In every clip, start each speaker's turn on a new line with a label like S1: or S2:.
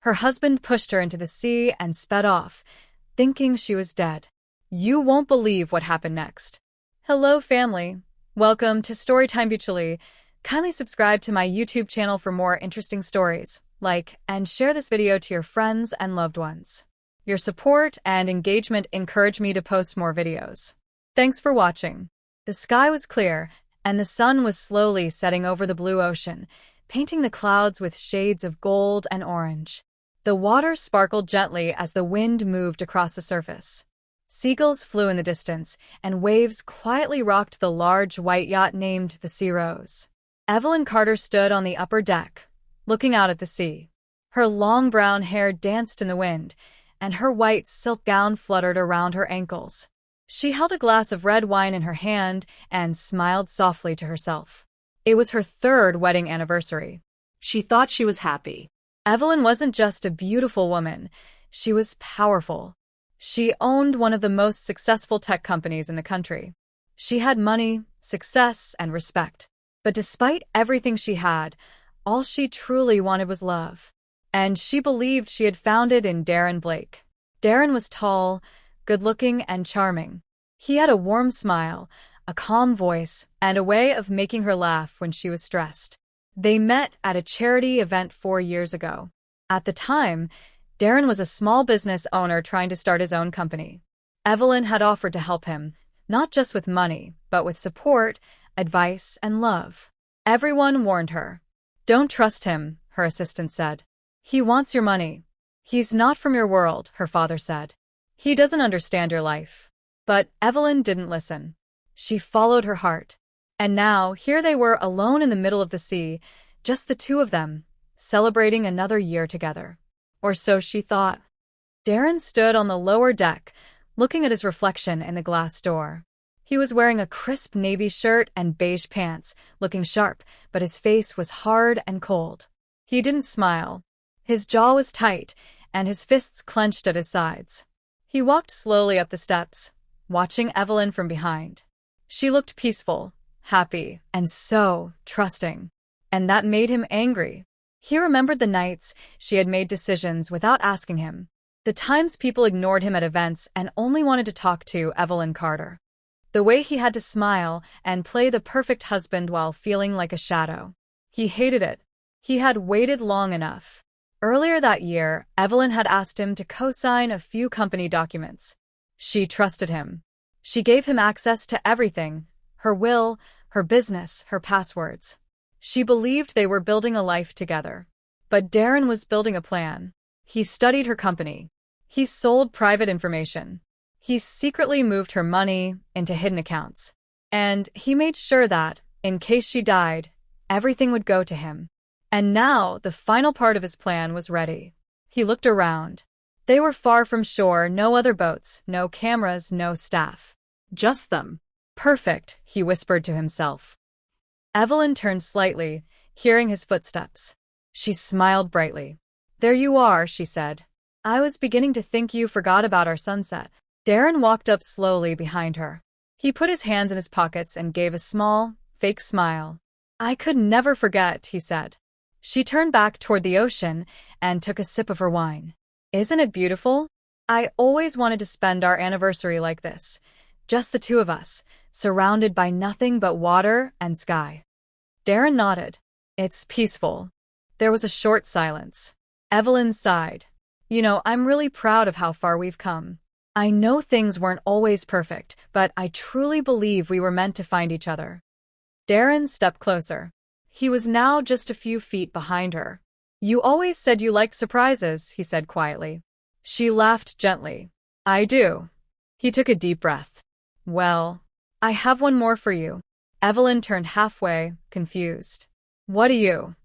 S1: Her husband pushed her into the sea and sped off, thinking she was dead. You won't believe what happened next. Hello, family. Welcome to Storytime Mutually. Kindly subscribe to my YouTube channel for more interesting stories. Like and share this video to your friends and loved ones. Your support and engagement encourage me to post more videos. Thanks for watching. The sky was clear, and the sun was slowly setting over the blue ocean, painting the clouds with shades of gold and orange. The water sparkled gently as the wind moved across the surface. Seagulls flew in the distance, and waves quietly rocked the large white yacht named the Sea Rose. Evelyn Carter stood on the upper deck, looking out at the sea. Her long brown hair danced in the wind, and her white silk gown fluttered around her ankles. She held a glass of red wine in her hand and smiled softly to herself. It was her third wedding anniversary.
S2: She thought she was happy.
S1: Evelyn wasn't just a beautiful woman, she was powerful. She owned one of the most successful tech companies in the country. She had money, success, and respect. But despite everything she had, all she truly wanted was love. And she believed she had found it in Darren Blake. Darren was tall, good-looking, and charming. He had a warm smile, a calm voice, and a way of making her laugh when she was stressed. They met at a charity event 4 years ago. At the time, Darren was a small business owner trying to start his own company. Evelyn had offered to help him, not just with money, but with support, advice, and love. Everyone warned her. Don't trust him, her assistant said. He wants your money. He's not from your world, her father said. He doesn't understand your life. But Evelyn didn't listen. She followed her heart. And now, here they were alone in the middle of the sea, just the two of them, celebrating another year together. Or so she thought. Darren stood on the lower deck, looking at his reflection in the glass door. He was wearing a crisp navy shirt and beige pants, looking sharp, but his face was hard and cold. He didn't smile. His jaw was tight, and his fists clenched at his sides. He walked slowly up the steps, watching Evelyn from behind. She looked peaceful, happy, and so trusting. And that made him angry. He remembered the nights she had made decisions without asking him, the times people ignored him at events and only wanted to talk to Evelyn Carter. The way he had to smile and play the perfect husband while feeling like a shadow. He hated it. He had waited long enough. Earlier that year, Evelyn had asked him to co-sign a few company documents. She trusted him. She gave him access to everything, her will, her business, her passwords. She believed they were building a life together. But Darren was building a plan. He studied her company. He sold private information. He secretly moved her money into hidden accounts. And he made sure that, in case she died, everything would go to him. And now the final part of his plan was ready. He looked around. They were far from shore, no other boats, no cameras, no staff.
S2: Just them.
S1: Perfect, he whispered to himself. Evelyn turned slightly, hearing his footsteps. She smiled brightly. There you are, she said. I was beginning to think you forgot about our sunset. Darren walked up slowly behind her. He put his hands in his pockets and gave a small, fake smile. I could never forget, he said. She turned back toward the ocean and took a sip of her wine. Isn't it beautiful? I always wanted to spend our anniversary like this. Just the two of us, surrounded by nothing but water and sky. Darren nodded. It's peaceful. There was a short silence. Evelyn sighed. You know, I'm really proud of how far we've come. I know things weren't always perfect, but I truly believe we were meant to find each other. Darren stepped closer. He was now just a few feet behind her. You always said you liked surprises, he said quietly. She laughed gently. I do. He took a deep breath. Well, I have one more for you. Evelyn turned halfway, confused. What do you?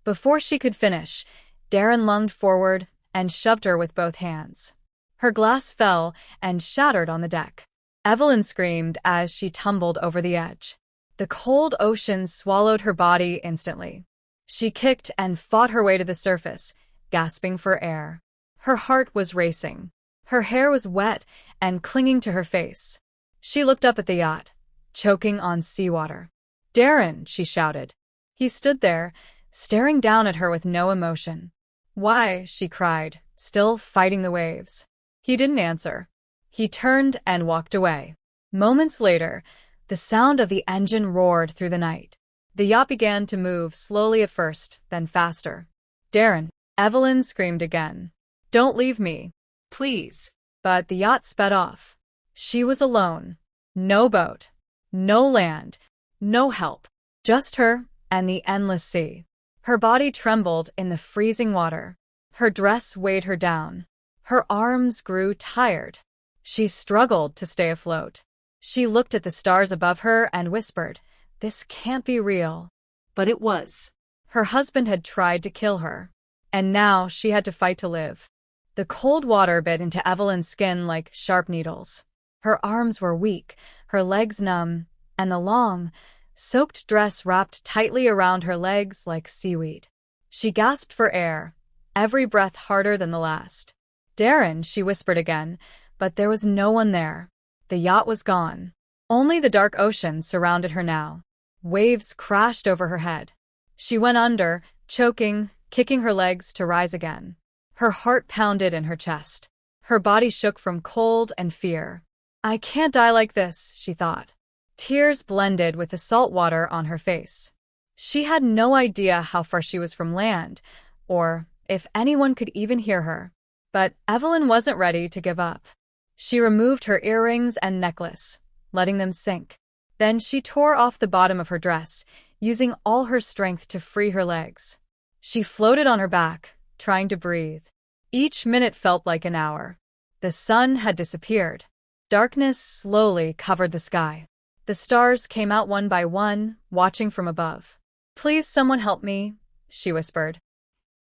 S1: Before she could finish, Darren lunged forward and shoved her with both hands. Her glass fell and shattered on the deck. Evelyn screamed as she tumbled over the edge. The cold ocean swallowed her body instantly. She kicked and fought her way to the surface, gasping for air. Her heart was racing. Her hair was wet and clinging to her face. She looked up at the yacht, choking on seawater. Darren, she shouted. He stood there, staring down at her with no emotion. "Why?" she cried, still fighting the waves. He didn't answer. He turned and walked away. Moments later, the sound of the engine roared through the night. The yacht began to move slowly at first, then faster. "Darren!" Evelyn screamed again. "Don't leave me.
S2: Please."
S1: But the yacht sped off. She was alone. No boat. No land. No help. Just her and the endless sea. Her body trembled in the freezing water. Her dress weighed her down. Her arms grew tired. She struggled to stay afloat. She looked at the stars above her and whispered, "This can't be real."
S2: But it was.
S1: Her husband had tried to kill her. And now she had to fight to live. The cold water bit into Evelyn's skin like sharp needles. Her arms were weak, her legs numb, and the long, soaked dress wrapped tightly around her legs like seaweed. She gasped for air, every breath harder than the last. "Darren," she whispered again, but there was no one there. The yacht was gone. Only the dark ocean surrounded her now. Waves crashed over her head. She went under, choking, kicking her legs to rise again. Her heart pounded in her chest. Her body shook from cold and fear. "I can't die like this," she thought. Tears blended with the salt water on her face. She had no idea how far she was from land, or if anyone could even hear her. But Evelyn wasn't ready to give up. She removed her earrings and necklace, letting them sink. Then she tore off the bottom of her dress, using all her strength to free her legs. She floated on her back, trying to breathe. Each minute felt like an hour. The sun had disappeared. Darkness slowly covered the sky. The stars came out one by one, watching from above. "Please, someone help me," she whispered.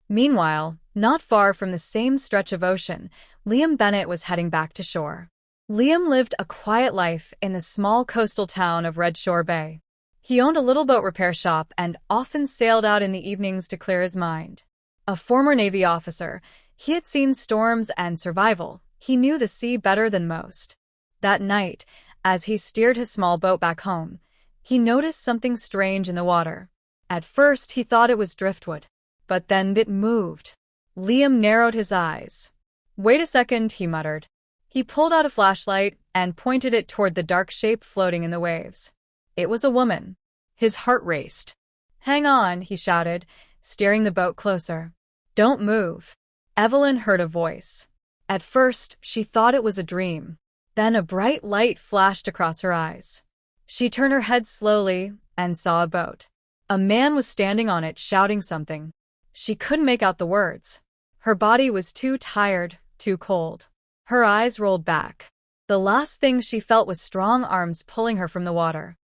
S1: Meanwhile, not far from the same stretch of ocean, Liam Bennett was heading back to shore. Liam lived a quiet life in the small coastal town of Red Shore Bay. He owned a little boat repair shop and often sailed out in the evenings to clear his mind. A former Navy officer, he had seen storms and survival. He knew the sea better than most. That night, as he steered his small boat back home, he noticed something strange in the water. At first, he thought it was driftwood, but then it moved. Liam narrowed his eyes. "Wait a second," he muttered. He pulled out a flashlight and pointed it toward the dark shape floating in the waves. It was a woman. His heart raced. "Hang on," he shouted, steering the boat closer. "Don't move." Evelyn heard a voice. At first, she thought it was a dream. Then a bright light flashed across her eyes. She turned her head slowly and saw a boat. A man was standing on it, shouting something. She couldn't make out the words. Her body was too tired, too cold. Her eyes rolled back. The last thing she felt was strong arms pulling her from the water.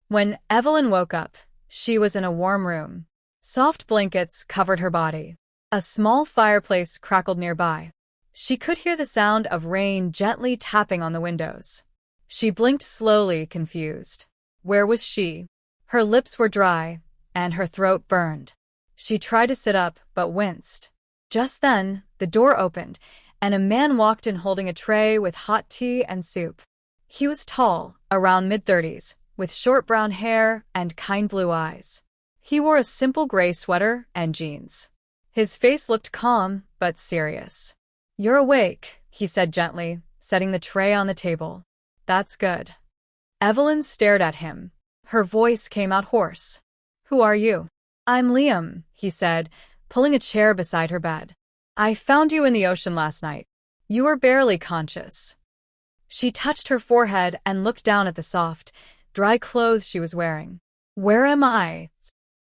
S1: When Evelyn woke up, she was in a warm room. Soft blankets covered her body. A small fireplace crackled nearby. She could hear the sound of rain gently tapping on the windows. She blinked slowly, confused. Where was she? Her lips were dry, and her throat burned. She tried to sit up, but winced. Just then, the door opened, and a man walked in holding a tray with hot tea and soup. He was tall, around mid-30s, with short brown hair and kind blue eyes. He wore a simple gray sweater and jeans. His face looked calm, but serious. "You're awake," he said gently, setting the tray on the table. "That's good." Evelyn stared at him. Her voice came out hoarse. "Who are you?" "I'm Liam," he said, pulling a chair beside her bed. "I found you in the ocean last night. You were barely conscious." She touched her forehead and looked down at the soft, dry clothes she was wearing. "Where am I?"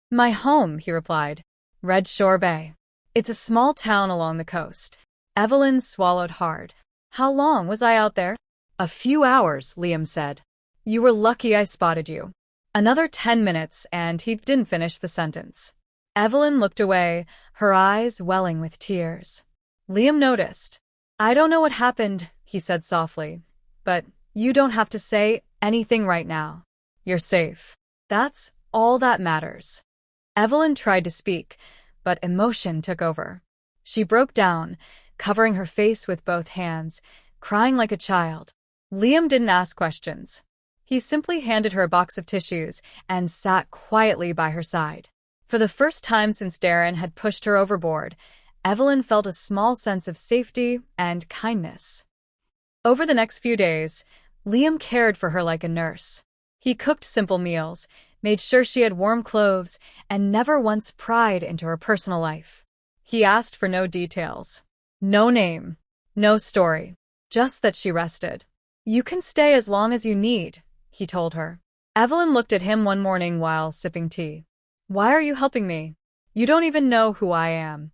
S1: "My home," he replied. "Red Shore Bay. It's a small town along the coast." Evelyn swallowed hard. "How long was I out there?" "A few hours," Liam said. "You were lucky I spotted you." Another 10 minutes, and he didn't finish the sentence. Evelyn looked away, her eyes welling with tears. Liam noticed. "I don't know what happened," he said softly, "but you don't have to say anything right now. You're safe. That's all that matters." Evelyn tried to speak, but emotion took over. She broke down, covering her face with both hands, crying like a child. Liam didn't ask questions. He simply handed her a box of tissues and sat quietly by her side. For the first time since Darren had pushed her overboard, Evelyn felt a small sense of safety and kindness. Over the next few days, Liam cared for her like a nurse. He cooked simple meals, made sure she had warm clothes, and never once pryed into her personal life. He asked for no details. No name. No story. Just that she rested. "You can stay as long as you need," he told her. Evelyn looked at him one morning while sipping tea. "Why are you helping me? You don't even know who I am."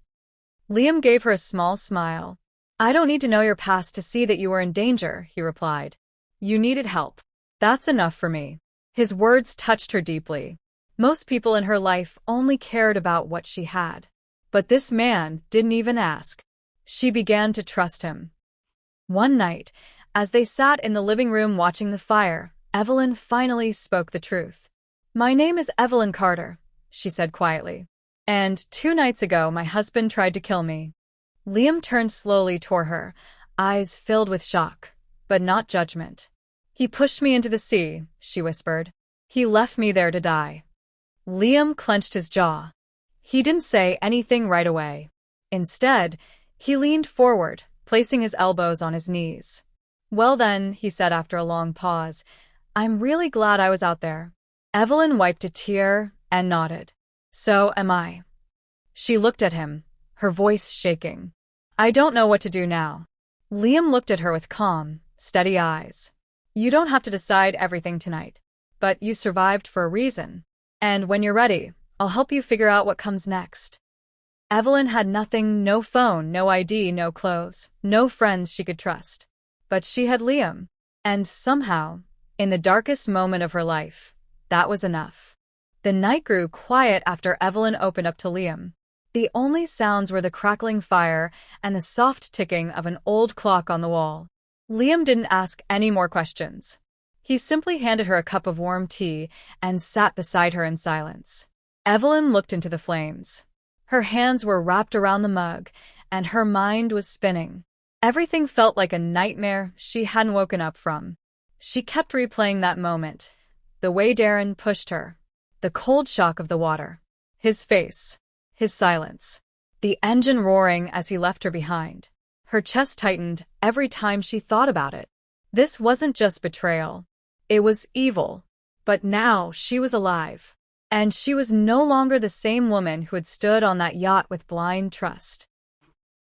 S1: Liam gave her a small smile. "I don't need to know your past to see that you were in danger," he replied. "You needed help. That's enough for me." His words touched her deeply. Most people in her life only cared about what she had. But this man didn't even ask. She began to trust him. One night, as they sat in the living room watching the fire, Evelyn finally spoke the truth. "My name is Evelyn Carter," she said quietly. "And 2 nights ago, my husband tried to kill me." Liam turned slowly toward her, eyes filled with shock, but not judgment. "He pushed me into the sea," she whispered. "He left me there to die." Liam clenched his jaw. He didn't say anything right away. Instead, he leaned forward, placing his elbows on his knees. "Well then," he said after a long pause, "I'm really glad I was out there." Evelyn wiped a tear and nodded. "So am I." She looked at him, her voice shaking. "I don't know what to do now." Liam looked at her with calm, steady eyes. "You don't have to decide everything tonight. But you survived for a reason. And when you're ready, I'll help you figure out what comes next." Evelyn had nothing, no phone, no ID, no clothes, no friends she could trust. But she had Liam. And somehow, in the darkest moment of her life, that was enough. The night grew quiet after Evelyn opened up to Liam. The only sounds were the crackling fire and the soft ticking of an old clock on the wall. Liam didn't ask any more questions. He simply handed her a cup of warm tea and sat beside her in silence. Evelyn looked into the flames. Her hands were wrapped around the mug, and her mind was spinning. Everything felt like a nightmare she hadn't woken up from. She kept replaying that moment. The way Darren pushed her. The cold shock of the water. His face. His silence. The engine roaring as he left her behind. Her chest tightened every time she thought about it. This wasn't just betrayal. It was evil. But now she was alive. And she was no longer the same woman who had stood on that yacht with blind trust.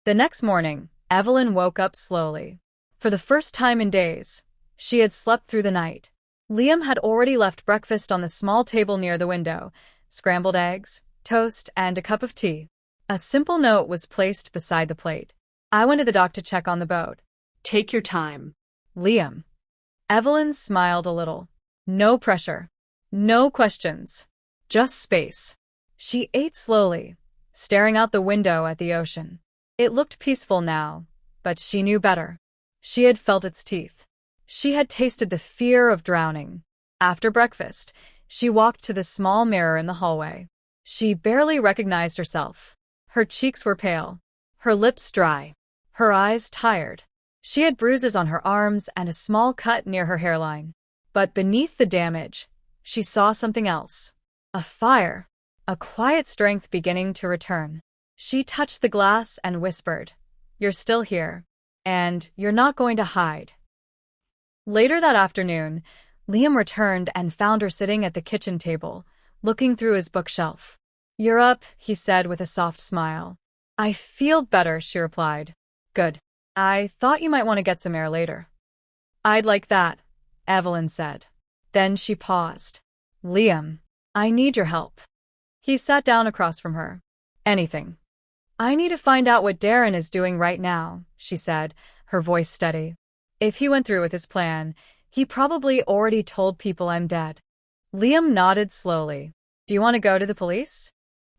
S1: The next morning, Evelyn woke up slowly. For the first time in days, she had slept through the night. Liam had already left breakfast on the small table near the window, scrambled eggs, toast, and a cup of tea. A simple note was placed beside the plate. "I went to the dock to check on the boat."
S2: Take your time.
S1: Liam. Evelyn smiled a little. No pressure. No questions. Just space. She ate slowly, staring out the window at the ocean. It looked peaceful now, but she knew better. She had felt its teeth. She had tasted the fear of drowning. After breakfast, she walked to the small mirror in the hallway. She barely recognized herself. Her cheeks were pale, her lips dry, her eyes tired. She had bruises on her arms and a small cut near her hairline. But beneath the damage, she saw something else. A fire, a quiet strength beginning to return. She touched the glass and whispered, "You're still here, and you're not going to hide." Later that afternoon, Liam returned and found her sitting at the kitchen table, looking through his bookshelf. "You're up," he said with a soft smile. "I feel better," she replied. "Good. I thought you might want to get some air later." "I'd like that," Evelyn said. Then she paused. "Liam, I need your help." He sat down across from her. "Anything." "I need to find out what Darren is doing right now," she said, her voice steady. "If he went through with his plan, he probably already told people I'm dead." Liam nodded slowly. "Do you want to go to the police?"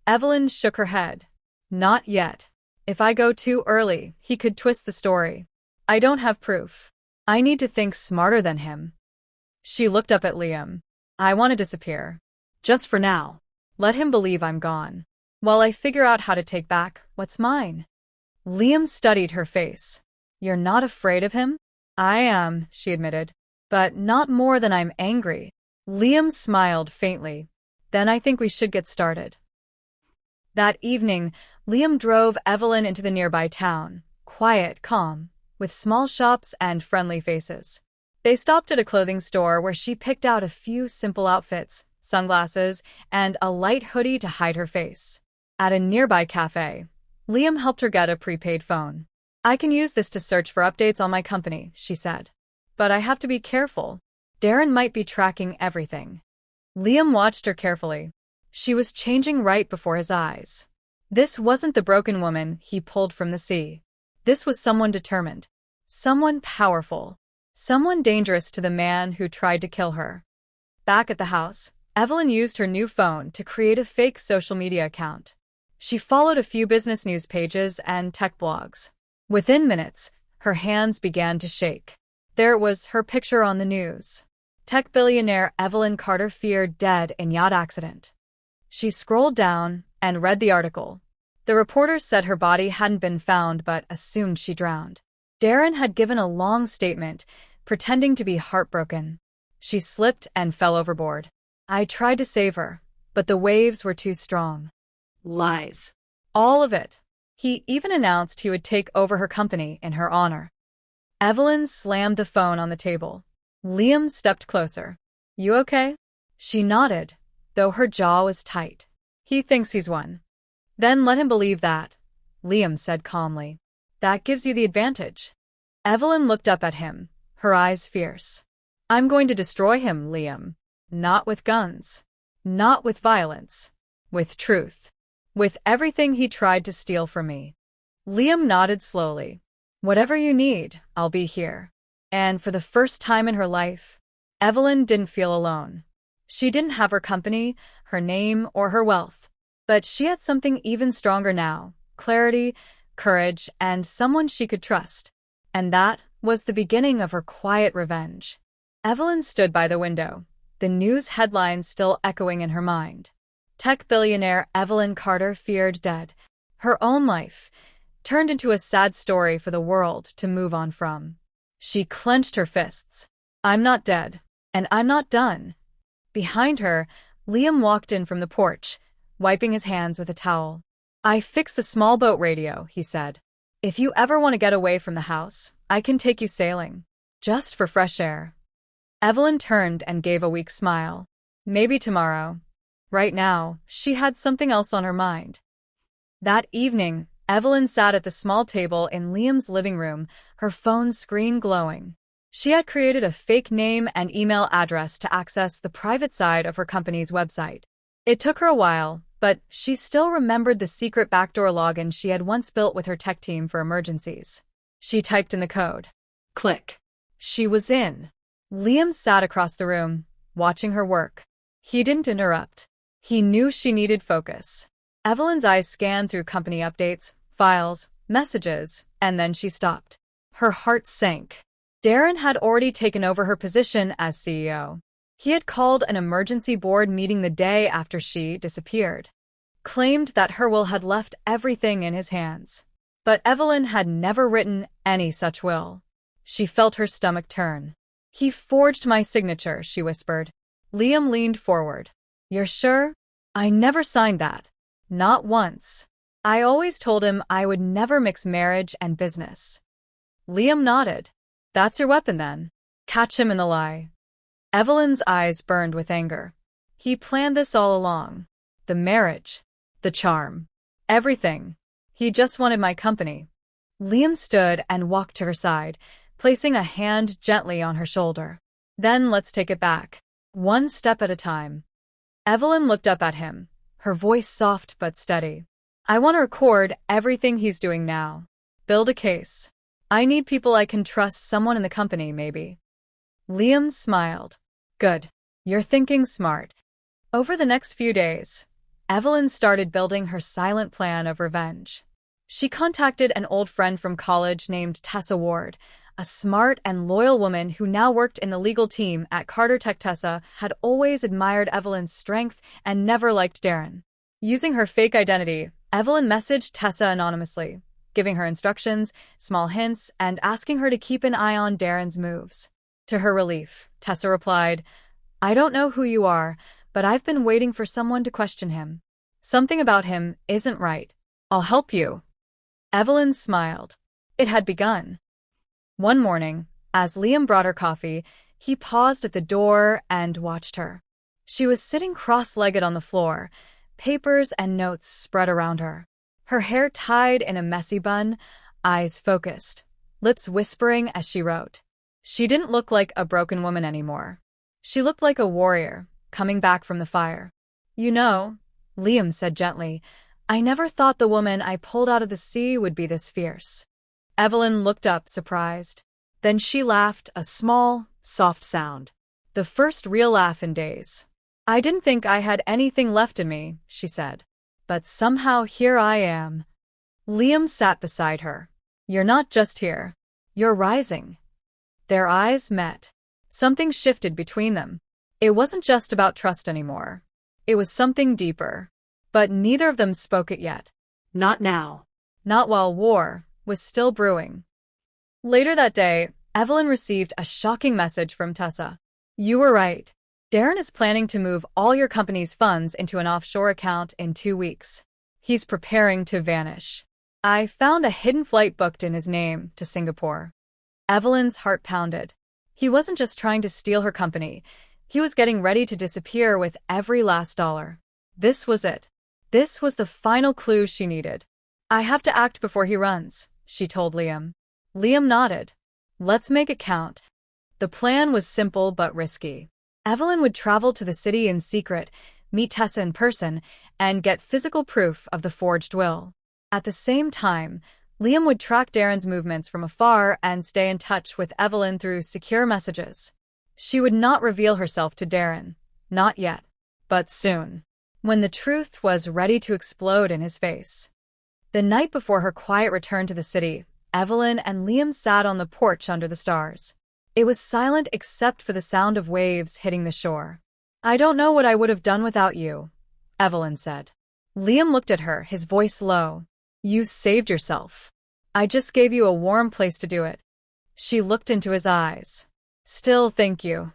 S1: Evelyn shook her head. "Not yet. If I go too early, he could twist the story. I don't have proof. I need to think smarter than him." She looked up at Liam. "I want to disappear. Just for now. Let him believe I'm gone, while I figure out how to take back what's mine." Liam studied her face. "You're not afraid of him?" "I am," she admitted. "But not more than I'm angry." Liam smiled faintly. "Then I think we should get started." That evening, Liam drove Evelyn into the nearby town, quiet, calm, with small shops and friendly faces. They stopped at a clothing store where she picked out a few simple outfits, sunglasses, and a light hoodie to hide her face. At a nearby cafe, Liam helped her get a prepaid phone. "I can use this to search for updates on my company," she said. "But I have to be careful. Darren might be tracking everything." Liam watched her carefully. She was changing right before his eyes. This wasn't the broken woman he pulled from the sea. This was someone determined, someone powerful, someone dangerous to the man who tried to kill her. Back at the house, Evelyn used her new phone to create a fake social media account. She followed a few business news pages and tech blogs. Within minutes, her hands began to shake. There was her picture on the news. Tech billionaire Evelyn Carter feared dead in yacht accident. She scrolled down and read the article. The reporters said her body hadn't been found but assumed she drowned. Darren had given a long statement, pretending to be heartbroken. She slipped and fell overboard. "I tried to save her, but the waves were too strong."
S2: Lies.
S1: All of it. He even announced he would take over her company in her honor. Evelyn slammed the phone on the table. Liam stepped closer. "You okay?" She nodded, though her jaw was tight. "He thinks he's won." "Then let him believe that," Liam said calmly. "That gives you the advantage." Evelyn looked up at him, her eyes fierce. "I'm going to destroy him, Liam. Not with guns. Not with violence. With truth. With everything he tried to steal from me." Liam nodded slowly. "Whatever you need, I'll be here." And for the first time in her life, Evelyn didn't feel alone. She didn't have her company, her name, or her wealth. But she had something even stronger now: clarity, courage, and someone she could trust. And that was the beginning of her quiet revenge. Evelyn stood by the window, the news headlines still echoing in her mind. Tech billionaire Evelyn Carter feared dead. Her own life turned into a sad story for the world to move on from. She clenched her fists. "I'm not dead. And I'm not done." Behind her, Liam walked in from the porch, wiping his hands with a towel. "I fixed the small boat radio," he said. "If you ever want to get away from the house, I can take you sailing. Just for fresh air." Evelyn turned and gave a weak smile. "Maybe tomorrow." Right now, she had something else on her mind. That evening, Evelyn sat at the small table in Liam's living room, her phone screen glowing. She had created a fake name and email address to access the private side of her company's website. It took her a while, but she still remembered the secret backdoor login she had once built with her tech team for emergencies. She typed in the code. Click. She was in. Liam sat across the room, watching her work. He didn't interrupt. He knew she needed focus. Evelyn's eyes scanned through company updates, files, messages, and then she stopped. Her heart sank. Darren had already taken over her position as CEO. He had called an emergency board meeting the day after she disappeared. Claimed that her will had left everything in his hands. But Evelyn had never written any such will. She felt her stomach turn. "He forged my signature," she whispered. Liam leaned forward. "You're sure?" "I never signed that. Not once. I always told him I would never mix marriage and business." Liam nodded. "That's your weapon then. Catch him in the lie." Evelyn's eyes burned with anger. He planned this all along. The marriage. The charm. Everything. He just wanted my company. Liam stood and walked to her side, placing a hand gently on her shoulder. "Then let's take it back. One step at a time." Evelyn looked up at him, her voice soft but steady. "I want to record everything he's doing now. Build a case. I need people I can trust, someone in the company, maybe." Liam smiled. "Good. You're thinking smart." Over the next few days, Evelyn started building her silent plan of revenge. She contacted an old friend from college named Tessa Ward, a smart and loyal woman who now worked in the legal team at Carter Tech. Tessa had always admired Evelyn's strength and never liked Darren. Using her fake identity, Evelyn messaged Tessa anonymously, giving her instructions, small hints, and asking her to keep an eye on Darren's moves. To her relief, Tessa replied, "I don't know who you are, but I've been waiting for someone to question him. Something about him isn't right." I'll help you. Evelyn smiled. It had begun. One morning, as Liam brought her coffee, he paused at the door and watched her. She was sitting cross-legged on the floor, papers and notes spread around her. Her hair tied in a messy bun, eyes focused, lips whispering as she wrote. She didn't look like a broken woman anymore. She looked like a warrior, coming back from the fire. You know, Liam said gently, I never thought the woman I pulled out of the sea would be this fierce. Evelyn looked up, surprised. Then she laughed, a small, soft sound. The first real laugh in days. I didn't think I had anything left in me, she said. But somehow here I am. Liam sat beside her. You're not just here. You're rising. Their eyes met. Something shifted between them. It wasn't just about trust anymore. It was something deeper. But neither of them spoke it yet.
S2: Not now.
S1: Not while war was still brewing. Later that day, Evelyn received a shocking message from Tessa. You were right. Darren is planning to move all your company's funds into an offshore account in 2 weeks. He's preparing to vanish. I found a hidden flight booked in his name to Singapore. Evelyn's heart pounded. He wasn't just trying to steal her company. He was getting ready to disappear with every last dollar. This was it. This was the final clue she needed. I have to act before he runs, she told Liam. Liam nodded. Let's make it count. The plan was simple but risky. Evelyn would travel to the city in secret, meet Tessa in person, and get physical proof of the forged will. At the same time, Liam would track Darren's movements from afar and stay in touch with Evelyn through secure messages. She would not reveal herself to Darren. Not yet. But soon. When the truth was ready to explode in his face. The night before her quiet return to the city, Evelyn and Liam sat on the porch under the stars. It was silent except for the sound of waves hitting the shore. I don't know what I would have done without you, Evelyn said. Liam looked at her, his voice low. You saved yourself. I just gave you a warm place to do it. She looked into his eyes. Still, thank you.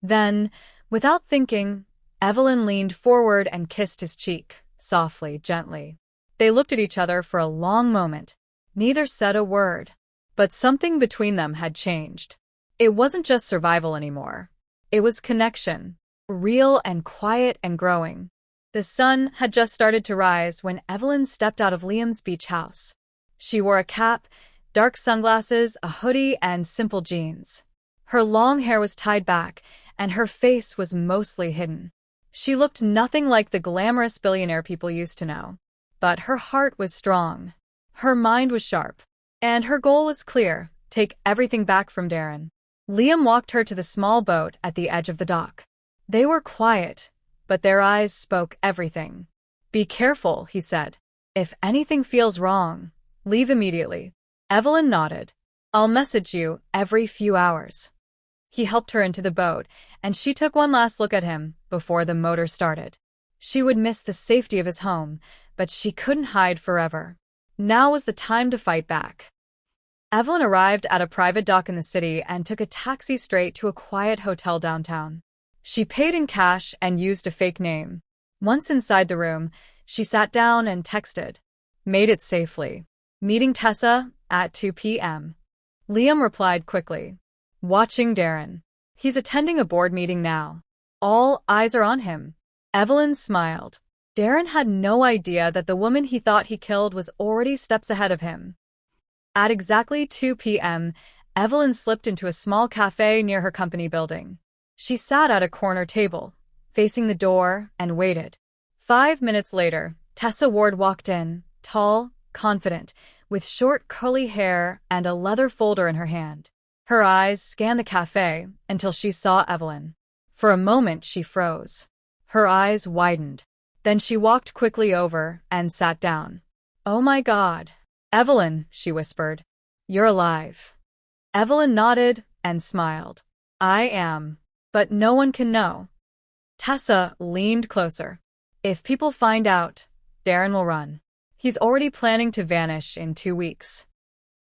S1: Then, without thinking, Evelyn leaned forward and kissed his cheek, softly, gently. They looked at each other for a long moment. Neither said a word. But something between them had changed. It wasn't just survival anymore. It was connection, real and quiet and growing. The sun had just started to rise when Evelyn stepped out of Liam's beach house. She wore a cap, dark sunglasses, a hoodie, and simple jeans. Her long hair was tied back, and her face was mostly hidden. She looked nothing like the glamorous billionaire people used to know. But her heart was strong. Her mind was sharp. And her goal was clear, take everything back from Darren. Liam walked her to the small boat at the edge of the dock. They were quiet, but their eyes spoke everything. Be careful, he said. If anything feels wrong, leave immediately. Evelyn nodded. I'll message you every few hours. He helped her into the boat, and she took one last look at him before the motor started. She would miss the safety of his home, but she couldn't hide forever. Now was the time to fight back. Evelyn arrived at a private dock in the city and took a taxi straight to a quiet hotel downtown. She paid in cash and used a fake name. Once inside the room, she sat down and texted. Made it safely. Meeting Tessa at 2 p.m. Liam replied quickly. Watching Darren. He's attending a board meeting now. All eyes are on him. Evelyn smiled. Darren had no idea that the woman he thought he killed was already steps ahead of him. At exactly 2 p.m., Evelyn slipped into a small cafe near her company building. She sat at a corner table, facing the door, and waited. 5 minutes later, Tessa Ward walked in, tall, confident, with short curly hair and a leather folder in her hand. Her eyes scanned the cafe until she saw Evelyn. For a moment, she froze. Her eyes widened. Then she walked quickly over and sat down. Oh my God. Evelyn, she whispered. You're alive. Evelyn nodded and smiled. I am. But no one can know. Tessa leaned closer. If people find out, Darren will run. He's already planning to vanish in 2 weeks.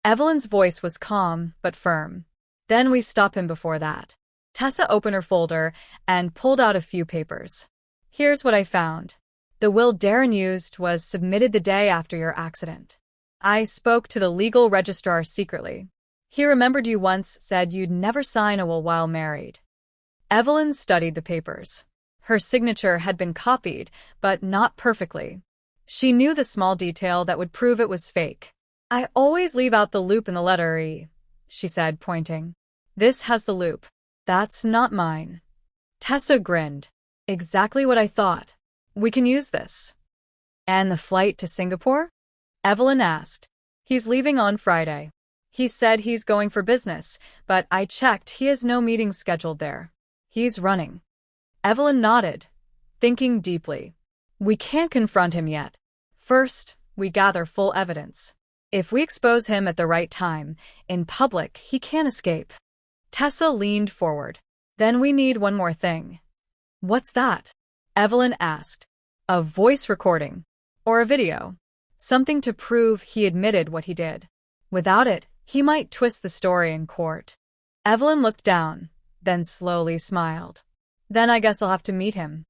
S1: Evelyn's voice was calm but firm. Then we stop him before that. Tessa opened her folder and pulled out a few papers. Here's what I found. The will Darren used was submitted the day after your accident. I spoke to the legal registrar secretly. He remembered you once said you'd never sign a will while married. Evelyn studied the papers. Her signature had been copied, but not perfectly. She knew the small detail that would prove it was fake. I always leave out the loop in the letter E, she said, pointing. This has the loop. That's not mine. Tessa grinned. Exactly what I thought. We can use this. And the flight to Singapore? Evelyn asked. He's leaving on Friday. He said he's going for business, but I checked he has no meetings scheduled there. He's running. Evelyn nodded, thinking deeply. We can't confront him yet. First, we gather full evidence. If we expose him at the right time, in public, he can't escape. Tessa leaned forward. Then we need one more thing. What's that? Evelyn asked. A voice recording. Or a video. Something to prove he admitted what he did. Without it, he might twist the story in court. Evelyn looked down, then slowly smiled. Then I guess I'll have to meet him.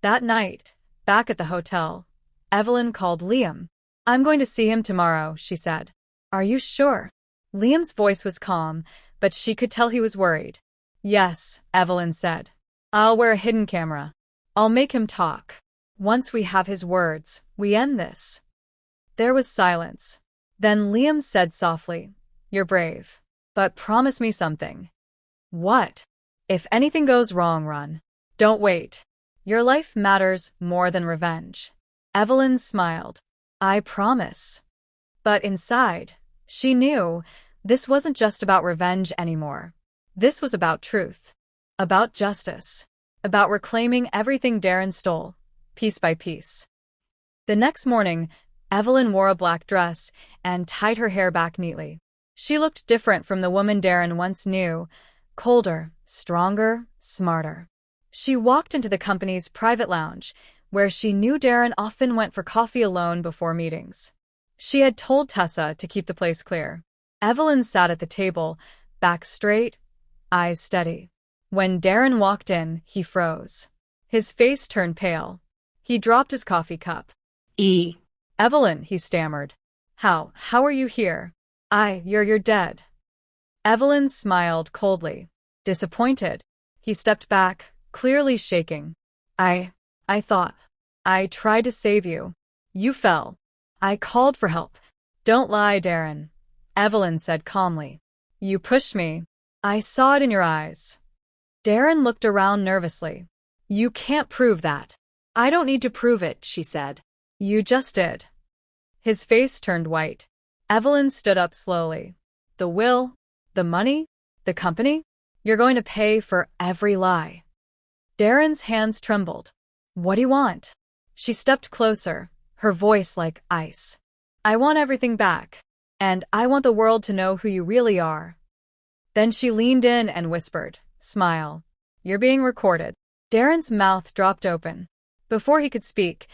S1: That night, back at the hotel, Evelyn called Liam. I'm going to see him tomorrow, she said. Are you sure? Liam's voice was calm, but she could tell he was worried. Yes, Evelyn said. I'll wear a hidden camera. I'll make him talk. Once we have his words, we end this. There was silence. Then Liam said softly, You're brave. But promise me something. What? If anything goes wrong, run. Don't wait. Your life matters more than revenge. Evelyn smiled. I promise. But inside, she knew this wasn't just about revenge anymore. This was about truth. About justice. About reclaiming everything Darren stole, piece by piece. The next morning, Evelyn wore a black dress and tied her hair back neatly. She looked different from the woman Darren once knew, colder, stronger, smarter. She walked into the company's private lounge, where she knew Darren often went for coffee alone before meetings. She had told Tessa to keep the place clear. Evelyn sat at the table, back straight, eyes steady. When Darren walked in, he froze. His face turned pale. He dropped his coffee cup. Evelyn, he stammered. How are you here? You're dead. Evelyn smiled coldly. Disappointed. He stepped back, clearly shaking. I thought. I tried to save you. You fell. I called for help. Don't lie, Darren. Evelyn said calmly. You pushed me. I saw it in your eyes. Darren looked around nervously. You can't prove that. I don't need to prove it, she said. You just did. His face turned white. Evelyn stood up slowly. The will, the money, the company? You're going to pay for every lie. Darren's hands trembled. What do you want? She stepped closer, her voice like ice. I want everything back, and I want the world to know who you really are. Then she leaned in and whispered, Smile. You're being recorded. Darren's mouth dropped open. Before he could speak,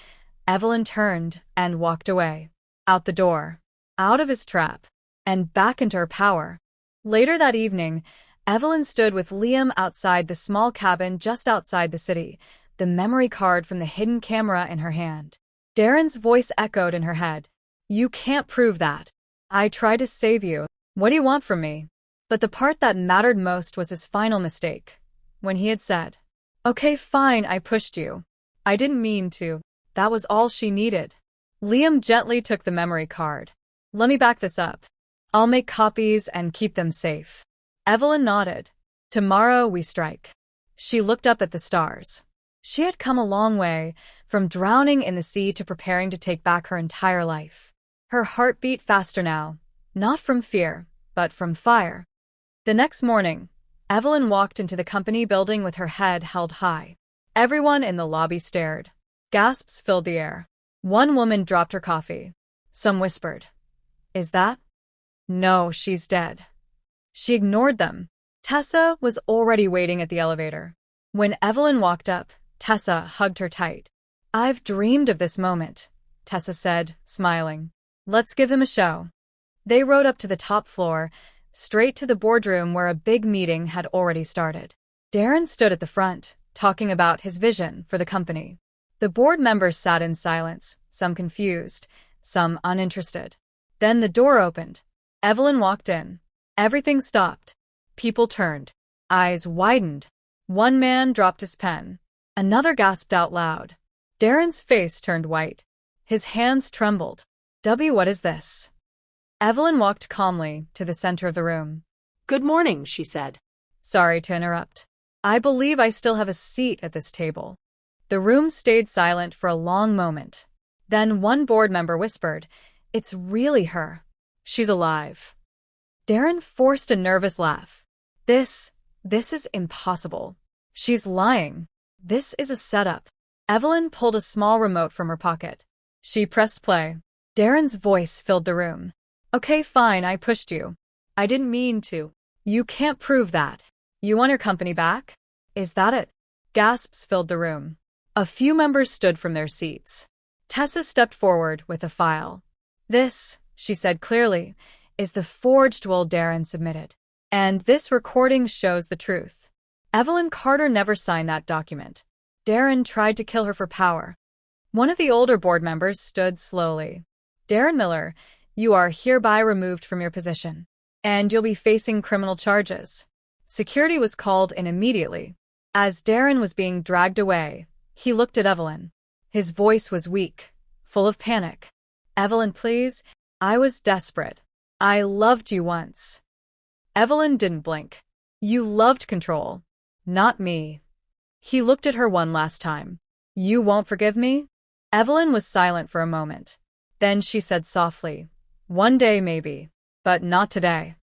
S1: Evelyn turned and walked away. Out the door. Out of his trap. And back into her power. Later that evening, Evelyn stood with Liam outside the small cabin just outside the city, the memory card from the hidden camera in her hand. Darren's voice echoed in her head. You can't prove that. I tried to save you. What do you want from me? But the part that mattered most was his final mistake. When he had said, Okay, fine, I pushed you. I didn't mean to. That was all she needed. Liam gently took the memory card. Let me back this up. I'll make copies and keep them safe. Evelyn nodded. Tomorrow we strike. She looked up at the stars. She had come a long way, from drowning in the sea to preparing to take back her entire life. Her heart beat faster now, not from fear, but from fire. The next morning, Evelyn walked into the company building with her head held high. Everyone in the lobby stared. Gasps filled the air. One woman dropped her coffee. Some whispered, Is that? No, she's dead. She ignored them. Tessa was already waiting at the elevator. When Evelyn walked up, Tessa hugged her tight. I've dreamed of this moment, Tessa said, smiling. Let's give him a show. They rode up to the top floor, straight to the boardroom where a big meeting had already started. Darren stood at the front, talking about his vision for the company. The board members sat in silence, some confused, some uninterested. Then the door opened. Evelyn walked in. Everything stopped. People turned. Eyes widened. One man dropped his pen. Another gasped out loud. Darren's face turned white. His hands trembled. What is this? Evelyn walked calmly to the center of the room.
S2: Good morning, she said.
S1: Sorry to interrupt. I believe I still have a seat at this table. The room stayed silent for a long moment. Then one board member whispered, It's really her. She's alive. Darren forced a nervous laugh. This is impossible. She's lying. This is a setup. Evelyn pulled a small remote from her pocket. She pressed play. Darren's voice filled the room. Okay, fine, I pushed you. I didn't mean to. You can't prove that. You want your company back? Is that it? Gasps filled the room. A few members stood from their seats. Tessa stepped forward with a file. This, she said clearly, is the forged will Darren submitted. And this recording shows the truth. Evelyn Carter never signed that document. Darren tried to kill her for power. One of the older board members stood slowly. Darren Miller, you are hereby removed from your position, and you'll be facing criminal charges. Security was called in immediately. As Darren was being dragged away, he looked at Evelyn. His voice was weak, full of panic. Evelyn, please. I was desperate. I loved you once. Evelyn didn't blink. You loved control. Not me. He looked at her one last time. You won't forgive me? Evelyn was silent for a moment. Then she said softly, One day maybe, but not today.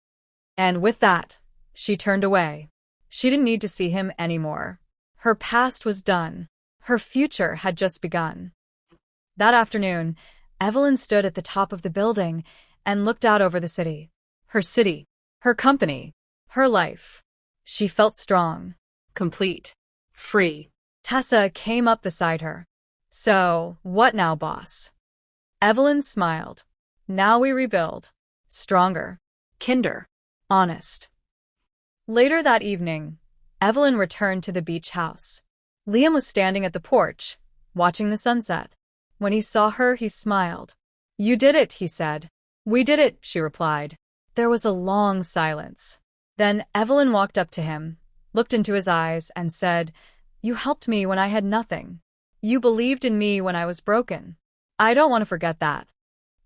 S1: And with that, she turned away. She didn't need to see him anymore. Her past was done. Her future had just begun. That afternoon, Evelyn stood at the top of the building and looked out over the city. Her company, her life. She felt strong,
S2: Complete. Free.
S1: Tessa came up beside her. So, what now, boss? Evelyn smiled. Now we rebuild. Stronger.
S2: Kinder.
S1: Honest. Later that evening, Evelyn returned to the beach house. Liam was standing at the porch, watching the sunset. When he saw her, he smiled. You did it, he said. We did it, she replied. There was a long silence. Then Evelyn walked up to him, looked into his eyes, and said, You helped me when I had nothing. You believed in me when I was broken. I don't want to forget that.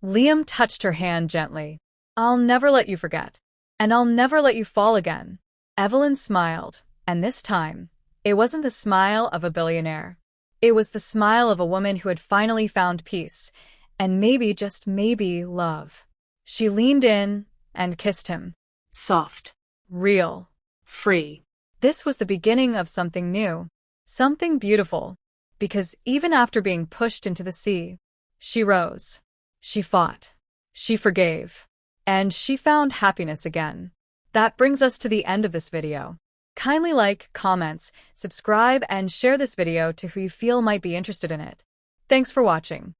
S1: Liam touched her hand gently. I'll never let you forget. And I'll never let you fall again. Evelyn smiled, and this time, it wasn't the smile of a billionaire. It was the smile of a woman who had finally found peace, and maybe, just maybe, love. She leaned in and kissed him.
S2: Soft.
S1: Real.
S2: Free.
S1: This was the beginning of something new. Something beautiful. Because even after being pushed into the sea, she rose. She fought. She forgave. And she found happiness again. That brings us to the end of this video. Kindly like, comments, subscribe, and share this video to who you feel might be interested in it. Thanks for watching.